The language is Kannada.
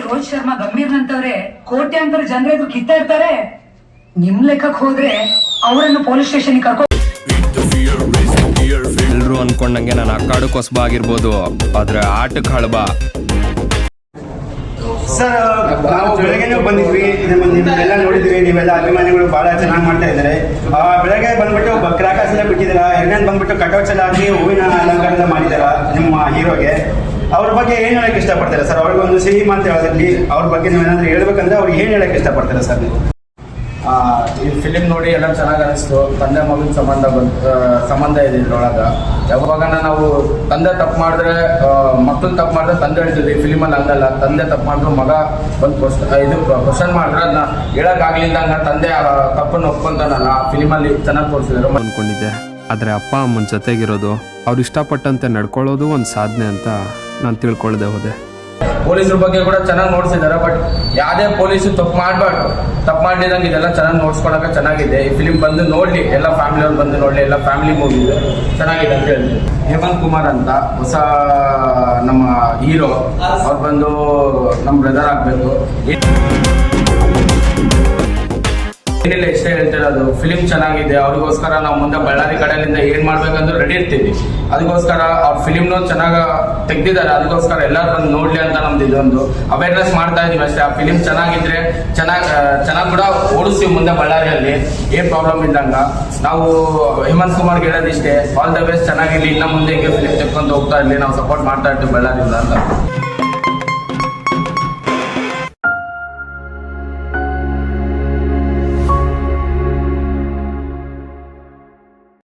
ರೋಹಿತ್ ಶರ್ಮಾ ಗಂಭೀರ್ ನಂತವ್ರೆ ಕೋಟ್ಯಾಂತರ ಜನರ ಎದುರು ಕಿತ್ತಾಡ್ತಾರೆ. ನಿಮ್ ಲೆಕ್ಕಕ್ಕೆ ಹೋದ್ರೆ ಅವರನ್ನು ಪೊಲೀಸ್ ಸ್ಟೇಷನ್ ಕರ್ಕೊ. ಎಲ್ರು ಅನ್ಕೊಂಡಂಗೆ ನಾನು ಅಕ್ಕಾಡು ಕೊಸ್ಬ ಆಗಿರ್ಬೋದು, ಆದ್ರೆ ಆಟಕ್ಕೆ ಹಳಬ. ಸರ್, ನಾವು ಬೆಳಗ್ಗೆನೇ ಬಂದಿದ್ವಿ, ನೀವೆಲ್ಲ ನೋಡಿದ್ವಿ, ನೀವೆಲ್ಲ ಅಭಿಮಾನಿಗಳು ಬಹಳ ಚೆನ್ನಾಗಿ ಮಾಡ್ತಾ ಇದ್ದಾರೆ. ಬೆಳಗ್ಗೆ ಬಂದ್ಬಿಟ್ಟು ಕ್ರಾಕರ್ಸ್ ಎಲ್ಲ ಬಿಟ್ಟಿದ್ದೀರಾ, ಎರಡನೇ ಬಂದ್ಬಿಟ್ಟು ಕಟೌಟ್ಸ್ ಎಲ್ಲ ಹಾಕಿ ಹೂವಿನ ಅಲಂಕಾರ ಎಲ್ಲ ಮಾಡಿದಾರ ನಿಮ್ಮ ಹೀರೋಗೆ. ಅವ್ರ ಬಗ್ಗೆ ಏನ್ ಹೇಳಕ್ ಇಷ್ಟಪಡ್ತಾರೆ ಸರ್? ಅವ್ರಿಗೆ ಒಂದು ಸಿನಿಮಾ ಅಂತ ಹೇಳೋದ್ರಲ್ಲಿ ಅವ್ರ ಬಗ್ಗೆ ನೀವೇನಾದ್ರೂ ಹೇಳ್ಬೇಕಂದ್ರೆ ಅವ್ರಿಗೆ ಏನ್ ಹೇಳಕ್ ಇಷ್ಟಪಡ್ತಾರೆ ಸರ್ ನೀವು? ಈ ಫಿಲಿಮ್ ನೋಡಿ ಎಲ್ಲ ಚೆನ್ನಾಗಿ ಅನಿಸ್ತು. ತಂದೆ ಮಗನ ಸಂಬಂಧ ಇದೆ ಇದ್ರೊಳಗೆ. ಯಾವಾಗ ನಾವು ತಂದೆ ತಪ್ಪು ಮಾಡಿದ್ರೆ ಮಕ್ಕಳು ತಪ್ಪು ಮಾಡಿದ್ರೆ ತಂದೆ ಹೇಳ್ತಿದ್ವಿ, ಫಿಲಿಮಲ್ಲಿ ಹಂಗಲ್ಲ. ತಂದೆ ತಪ್ಪು ಮಾಡಿದ್ರು ಮಗ ಬಂದು ಕ್ವಶನ್ ಮಾಡಿದ್ರೆ ಅದನ್ನ ಹೇಳೋಕ್ಕಾಗ್ಲಿದ್ದಂಗ ತಂದೆ ತಪ್ಪನ್ನು ಒಪ್ಕೊಂತಾನಲ್ಲ, ಫಿಲಿಮಲ್ಲಿ ಚೆನ್ನಾಗಿ ತೋರಿಸಿದ್ರು ಅನ್ಕೊಂಡಿದ್ದೆ. ಆದ್ರೆ ಅಪ್ಪ ಅಮ್ಮನ ಜೊತೆಗಿರೋದು, ಅವ್ರು ಇಷ್ಟಪಟ್ಟಂತೆ ನಡ್ಕೊಳ್ಳೋದು ಒಂದು ಸಾಧನೆ ಅಂತ ನಾನು ತಿಳ್ಕೊಳ್ದೆ ಹೋದೆ. ಪೊಲೀಸರ ಬಗ್ಗೆ ಕೂಡ ಚೆನ್ನಾಗಿ ನೋಡ್ಸಿದ್ದಾರೆ. ಬಟ್ ಯಾವುದೇ ಪೊಲೀಸರು ತಪ್ಪು ಮಾಡಬಾರ್ದು. ತಪ್ಪು ಮಾಡಿದಂಗೆ ಇದೆಲ್ಲ ಚೆನ್ನಾಗಿ ನೋಡ್ಸ್ಕೊಳಕ್ಕೆ ಚೆನ್ನಾಗಿದೆ. ಈ ಫಿಲಿಮ್ ಬಂದು ನೋಡ್ಲಿ, ಎಲ್ಲ ಫ್ಯಾಮಿಲಿಯವ್ರು ಬಂದು ನೋಡ್ಲಿ. ಎಲ್ಲ ಫ್ಯಾಮಿಲಿ ಮೂವಿ ಇದೆ, ಚೆನ್ನಾಗಿದೆ ಅಂತ ಹೇಳ್ತೀವಿ. ಹೇಮಂತ್ ಕುಮಾರ್ ಅಂತ ಹೊಸ ನಮ್ಮ ಹೀರೋ, ಅವ್ರು ಬಂದು ನಮ್ಮ ಬ್ರದರ್ ಆಗಬೇಕು. ಏನಿಲ್ಲ, ಇಷ್ಟೇ ಹೇಳ್ತಿರೋದು. ಫಿಲಿಮ್ ಚೆನ್ನಾಗಿದೆ, ಅವ್ರಿಗೋಸ್ಕರ ನಾವು ಮುಂದೆ ಬಳ್ಳಾರಿ ಕಡೆಯಿಂದ ಏನ್ ಮಾಡ್ಬೇಕಂದ್ರೂ ರೆಡಿ ಇರ್ತೀವಿ. ಅದಕ್ಕೋಸ್ಕರ ಅವ್ರ ಫಿಲಿಮ್ನ ಚೆನ್ನಾಗಿ ತೆಗ್ದಿದ್ದಾರೆ. ಅದಕ್ಕೋಸ್ಕರ ಎಲ್ಲರೂ ಬಂದು ನೋಡ್ಲಿ ಅಂತ ನಮ್ದು ಇದೊಂದು ಅವೇರ್ನೆಸ್ ಮಾಡ್ತಾ ಇದೀವಿ ಅಷ್ಟೇ. ಆ ಫಿಲಿಮ್ ಚೆನ್ನಾಗಿದ್ರೆ ಚೆನ್ನಾಗಿ ಕೂಡ ಓಡಿಸ್ತೀವಿ ಮುಂದೆ ಬಳ್ಳಾರಿಯಲ್ಲಿ, ಏನ್ ಪ್ರಾಬ್ಲಮ್ ಇದ್ದಂಗ. ನಾವು ಹೇಮಂತ್ ಕುಮಾರ್ಗೆ ಹೇಳೋದಿಷ್ಟೇ, ಆಲ್ ದ ಬೆಸ್ಟ್, ಚೆನ್ನಾಗಿರ್ಲಿ. ಇನ್ನ ಮುಂದೆ ಹಿಂಗೆ ಫಿಲಿಮ್ ತೆಕ್ಕೊಂಡು ಹೋಗ್ತಾ ಇರ್ಲಿ, ನಾವು ಸಪೋರ್ಟ್ ಮಾಡ್ತಾ ಇರ್ತೀವಿ ಬಳ್ಳಾರಿಯಿಂದ ಅಂತ.